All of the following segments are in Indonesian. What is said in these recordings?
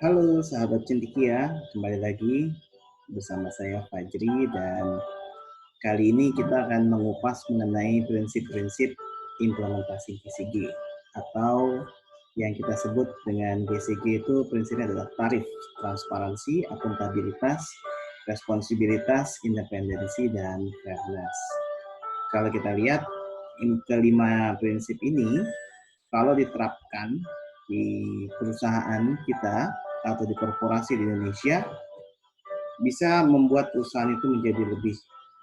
Halo sahabat Cendikia, kembali lagi bersama saya Fajri dan kali ini kita akan mengupas mengenai prinsip-prinsip implementasi GCG atau yang kita sebut dengan GCG itu prinsipnya adalah tarif, transparansi, akuntabilitas, responsibilitas, independensi, dan fairness. Kalau kita lihat kelima prinsip ini, kalau diterapkan di perusahaan kita atau di korporasi di Indonesia, bisa membuat perusahaan itu menjadi lebih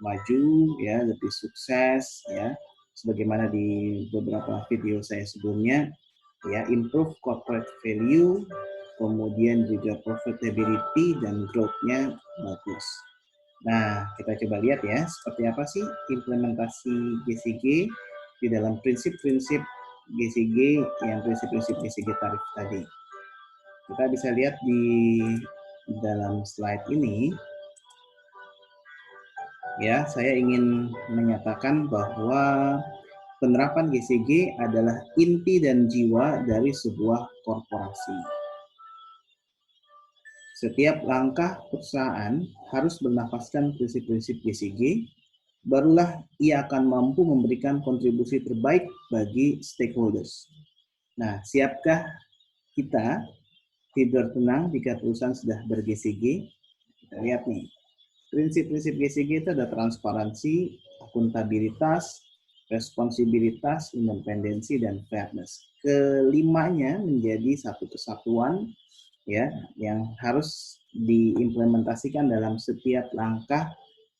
maju, ya, lebih sukses, ya, sebagaimana di beberapa video saya sebelumnya, ya, improve corporate value, kemudian juga profitability dan growth-nya bagus. Nah, kita coba lihat ya, seperti apa sih implementasi GCG di dalam prinsip-prinsip GCG yang prinsip-prinsip GCG tarif tadi. Kita bisa lihat di dalam slide ini, ya, saya ingin menyatakan bahwa penerapan GCG adalah inti dan jiwa dari sebuah korporasi. Setiap langkah perusahaan harus bernafaskan prinsip-prinsip GCG, barulah ia akan mampu memberikan kontribusi terbaik bagi stakeholders. Nah, siapkah kita tidur tenang jika perusahaan sudah ber-GCG? Kita lihat nih, prinsip-prinsip GCG itu ada transparansi, akuntabilitas, responsibilitas, independensi, dan fairness. Kelimanya menjadi satu kesatuan, ya, yang harus diimplementasikan dalam setiap langkah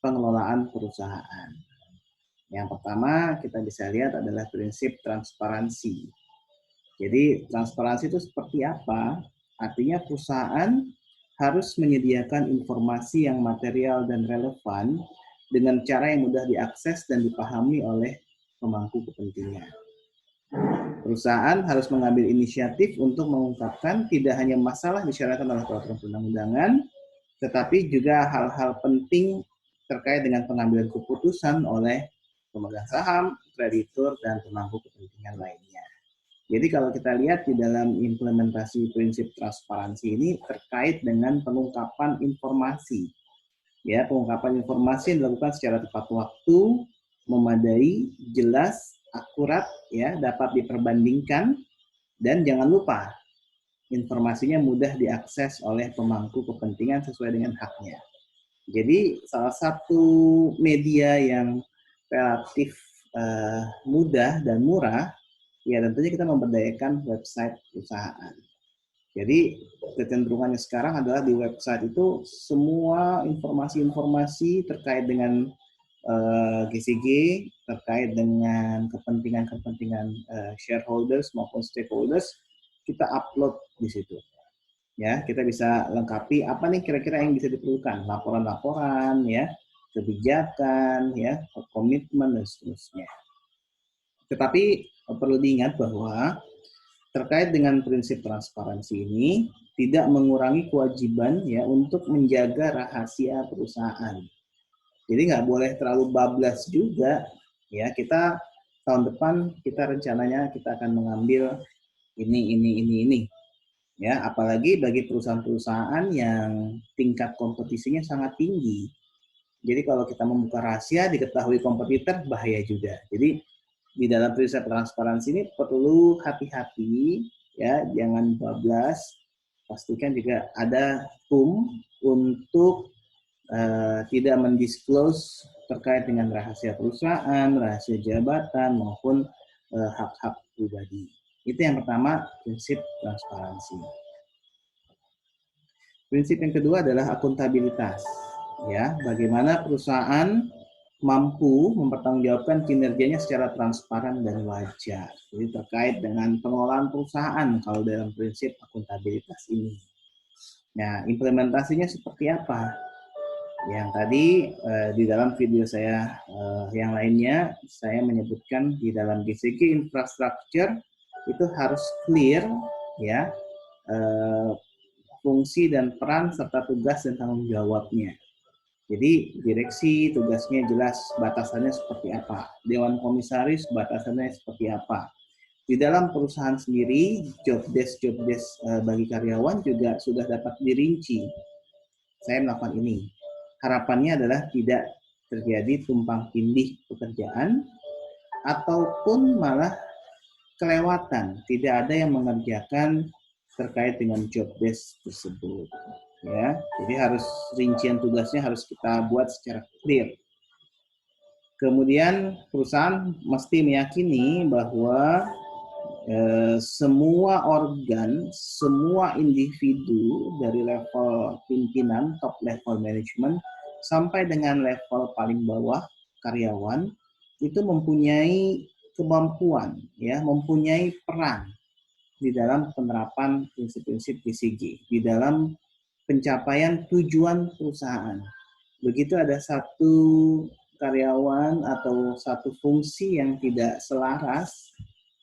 pengelolaan perusahaan. Yang pertama kita bisa lihat adalah prinsip transparansi. Jadi transparansi itu seperti apa? Artinya perusahaan harus menyediakan informasi yang material dan relevan dengan cara yang mudah diakses dan dipahami oleh pemangku kepentingan. Perusahaan harus mengambil inisiatif untuk mengungkapkan tidak hanya masalah disyaratkan oleh peraturan perundang-undangan, tetapi juga hal-hal penting terkait dengan pengambilan keputusan oleh pemegang saham, kreditur, dan pemangku kepentingan lainnya. Jadi kalau kita lihat di dalam implementasi prinsip transparansi ini terkait dengan pengungkapan informasi. Ya, pengungkapan informasi yang dilakukan secara tepat waktu, memadai, jelas, akurat, ya, dapat diperbandingkan, dan jangan lupa informasinya mudah diakses oleh pemangku kepentingan sesuai dengan haknya. Jadi salah satu media yang relatif mudah dan murah, ya tentunya kita memberdayakan website perusahaan. Jadi kecenderungannya sekarang adalah di website itu semua informasi-informasi terkait dengan GCG, terkait dengan kepentingan-kepentingan shareholders maupun stakeholders, kita upload di situ. Ya, kita bisa lengkapi apa nih kira-kira yang bisa diperlukan, laporan-laporan, ya, kebijakan, ya, komitmen dan seterusnya. Tetapi perlu diingat bahwa terkait dengan prinsip transparansi ini tidak mengurangi kewajiban, ya, untuk menjaga rahasia perusahaan. Jadi nggak boleh terlalu bablas juga, ya. Kita tahun depan kita rencananya kita akan mengambil ini, ya. Apalagi bagi perusahaan-perusahaan yang tingkat kompetisinya sangat tinggi. Jadi kalau kita membuka rahasia diketahui kompetitor bahaya juga. Jadi di dalam prinsip transparansi ini perlu hati-hati, ya, jangan bablas. Pastikan juga ada untuk tidak mendisclose terkait dengan rahasia perusahaan, rahasia jabatan maupun hak-hak pribadi. Itu yang pertama, prinsip transparansi. Prinsip yang kedua adalah akuntabilitas. Ya, bagaimana perusahaan mampu mempertanggungjawabkan kinerjanya secara transparan dan wajar. Jadi terkait dengan pengelolaan perusahaan kalau dalam prinsip akuntabilitas ini. Nah, implementasinya seperti apa? Yang tadi di dalam video saya yang lainnya, saya menyebutkan di dalam GCG infrastructure itu harus clear, ya, fungsi dan peran serta tugas dan tanggung jawabnya. Jadi direksi tugasnya jelas, batasannya seperti apa. Dewan komisaris batasannya seperti apa. Di dalam perusahaan sendiri, job desk bagi karyawan juga sudah dapat dirinci. Saya melakukan ini. Harapannya adalah tidak terjadi tumpang tindih pekerjaan ataupun malah kelewatan. Tidak ada yang mengerjakan terkait dengan job desk tersebut. Ya, jadi harus rincian tugasnya harus kita buat secara clear. Kemudian perusahaan mesti meyakini bahwa semua organ, semua individu dari level pimpinan, top level management, sampai dengan level paling bawah karyawan, itu mempunyai kemampuan, ya, mempunyai peran di dalam penerapan prinsip-prinsip BCG, di dalam pencapaian tujuan perusahaan. Begitu ada satu karyawan atau satu fungsi yang tidak selaras,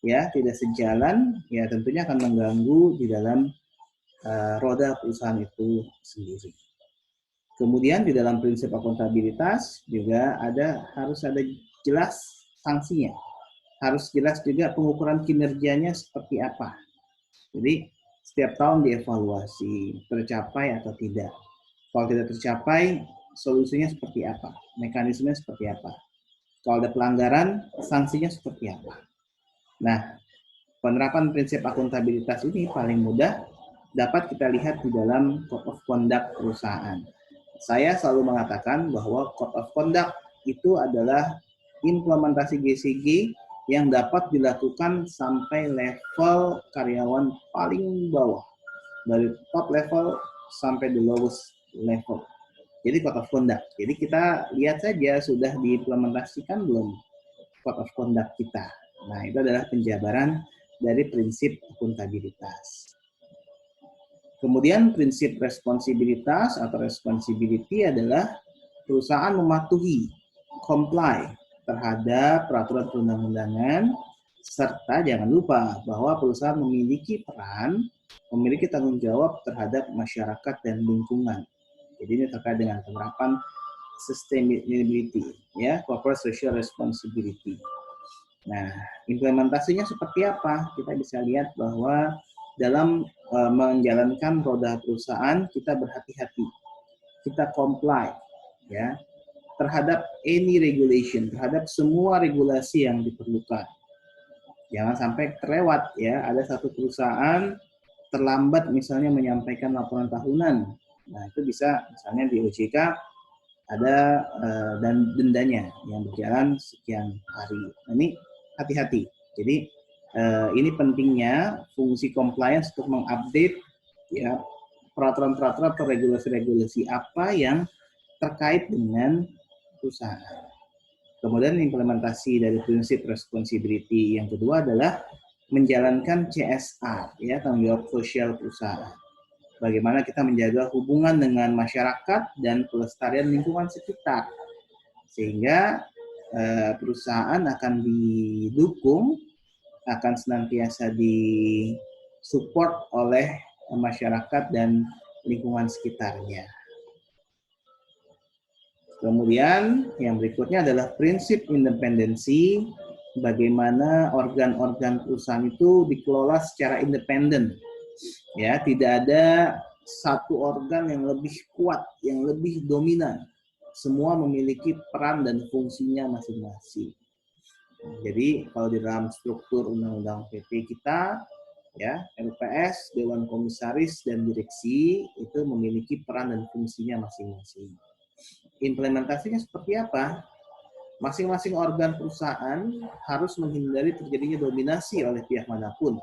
ya, tidak sejalan, ya tentunya akan mengganggu di dalam roda perusahaan itu sendiri. Kemudian di dalam prinsip akuntabilitas juga harus ada jelas sanksinya. Harus jelas juga pengukuran kinerjanya seperti apa. Jadi setiap tahun dievaluasi, tercapai atau tidak. Kalau tidak tercapai, solusinya seperti apa? Mekanismenya seperti apa? Kalau ada pelanggaran, sanksinya seperti apa? Nah, penerapan prinsip akuntabilitas ini paling mudah dapat kita lihat di dalam Code of Conduct perusahaan. Saya selalu mengatakan bahwa Code of Conduct itu adalah implementasi GCG yang dapat dilakukan sampai level karyawan paling bawah, dari top level sampai the lowest level. Jadi Code of Conduct. Jadi kita lihat saja sudah diimplementasikan belum Code of Conduct kita. Nah, itu adalah penjabaran dari prinsip akuntabilitas. Kemudian prinsip responsibilitas atau responsibility adalah perusahaan mematuhi, comply terhadap peraturan perundang-undangan, serta jangan lupa bahwa perusahaan memiliki peran, memiliki tanggung jawab terhadap masyarakat dan lingkungan. Jadi ini terkait dengan penerapan sustainability, ya, corporate social responsibility. Nah, implementasinya seperti apa? Kita bisa lihat bahwa dalam menjalankan roda perusahaan kita berhati-hati, kita comply, ya, terhadap any regulation, terhadap semua regulasi yang diperlukan. Jangan sampai terlewat, ya. Ada satu perusahaan terlambat misalnya menyampaikan laporan tahunan. Nah, itu bisa misalnya di OJK ada dan dendanya yang berjalan sekian hari. Nah, ini hati-hati. Jadi ini pentingnya fungsi compliance untuk mengupdate, ya, peraturan-peraturan atau regulasi-regulasi apa yang terkait dengan perusahaan. Kemudian implementasi dari prinsip responsibility yang kedua adalah menjalankan CSR, ya, tanggung jawab sosial perusahaan. Bagaimana kita menjaga hubungan dengan masyarakat dan pelestarian lingkungan sekitar, sehingga perusahaan akan didukung, akan senantiasa disupport oleh masyarakat dan lingkungan sekitarnya. Kemudian yang berikutnya adalah prinsip independensi, bagaimana organ-organ perusahaan itu dikelola secara independen. Ya, tidak ada satu organ yang lebih kuat, yang lebih dominan. Semua memiliki peran dan fungsinya masing-masing. Jadi kalau di dalam struktur undang-undang PT kita, ya, LPS, Dewan Komisaris dan Direksi itu memiliki peran dan fungsinya masing-masing. Implementasinya seperti apa? Masing-masing organ perusahaan harus menghindari terjadinya dominasi oleh pihak manapun,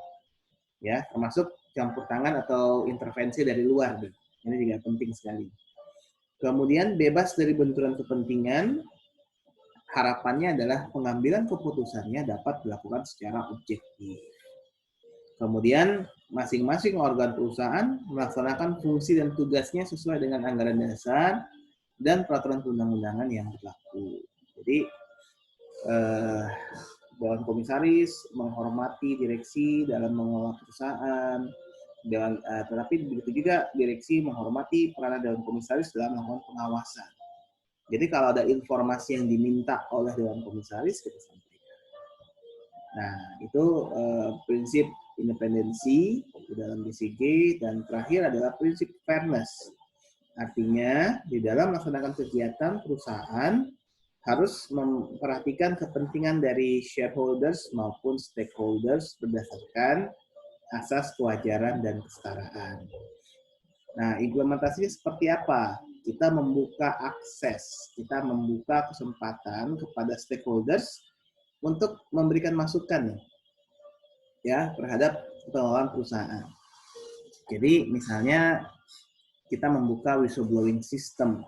ya, termasuk campur tangan atau intervensi dari luar. Ini juga penting sekali. Kemudian bebas dari benturan kepentingan. Harapannya adalah pengambilan keputusannya dapat dilakukan secara objektif. Kemudian masing-masing organ perusahaan melaksanakan fungsi dan tugasnya sesuai dengan anggaran dasar dan peraturan perundang-undangan yang berlaku. Jadi Dewan Komisaris menghormati direksi dalam mengelola perusahaan, tetapi begitu juga direksi menghormati peranan Dewan Komisaris dalam melakukan pengawasan. Jadi kalau ada informasi yang diminta oleh Dewan Komisaris, kita sampaikan. Nah, itu prinsip independensi di dalam BCG, dan terakhir adalah prinsip fairness. Artinya, di dalam melaksanakan kegiatan perusahaan harus memperhatikan kepentingan dari shareholders maupun stakeholders berdasarkan asas kewajaran dan kesetaraan. Nah, implementasinya seperti apa? Kita membuka akses, kita membuka kesempatan kepada stakeholders untuk memberikan masukan ya terhadap pengelolaan perusahaan. Jadi misalnya kita membuka whistleblowing system,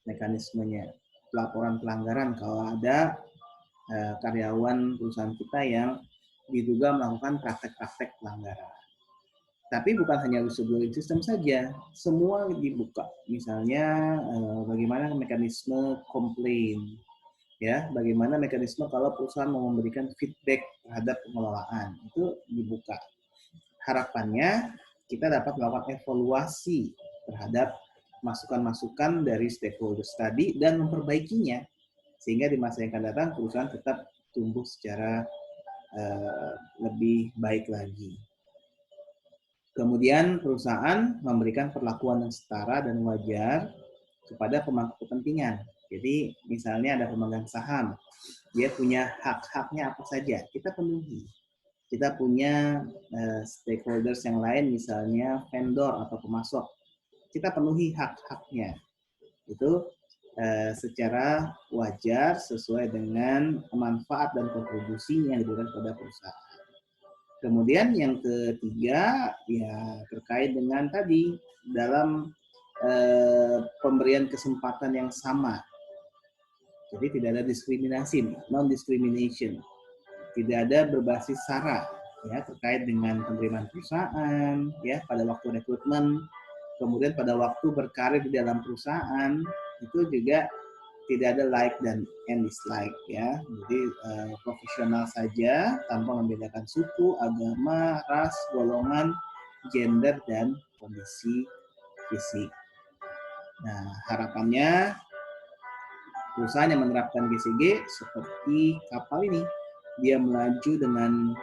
mekanismenya pelaporan pelanggaran kalau ada karyawan perusahaan kita yang diduga melakukan praktek-praktek pelanggaran. Tapi bukan hanya whistleblowing system saja, semua dibuka. Misalnya bagaimana mekanisme komplain, ya, bagaimana mekanisme kalau perusahaan mau memberikan feedback terhadap pengelolaan, itu dibuka. Harapannya kita dapat melakukan evaluasi terhadap masukan-masukan dari stakeholders tadi dan memperbaikinya, sehingga di masa yang akan datang perusahaan tetap tumbuh secara lebih baik lagi. Kemudian perusahaan memberikan perlakuan yang setara dan wajar kepada pemangku kepentingan. Jadi misalnya ada pemegang saham, dia punya hak-haknya apa saja, kita penuhi. Kita punya stakeholders yang lain, misalnya vendor atau pemasok, kita penuhi hak-haknya. Itu secara wajar sesuai dengan manfaat dan kontribusi yang diberikan kepada perusahaan. Kemudian yang ketiga, ya terkait dengan tadi, dalam pemberian kesempatan yang sama. Jadi tidak ada diskriminasi, non-discrimination. Tidak ada berbasis SARA, ya, terkait dengan penerimaan perusahaan, ya, pada waktu rekrutmen, kemudian pada waktu berkarir di dalam perusahaan, itu juga tidak ada like dan dislike, ya. Jadi profesional saja tanpa membedakan suku, agama, ras, golongan, gender, dan kondisi fisik. Nah, harapannya perusahaan yang menerapkan BCG seperti kapal ini, dia melaju dengan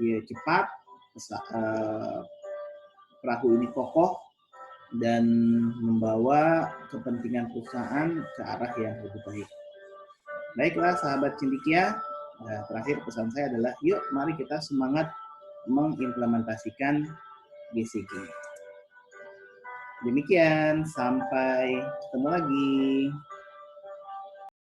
cepat, perahu ini kokoh, dan membawa kepentingan perusahaan ke arah yang lebih baik. Baiklah sahabat Cendekia, terakhir pesan saya adalah yuk mari kita semangat mengimplementasikan BCG. Demikian, sampai ketemu lagi.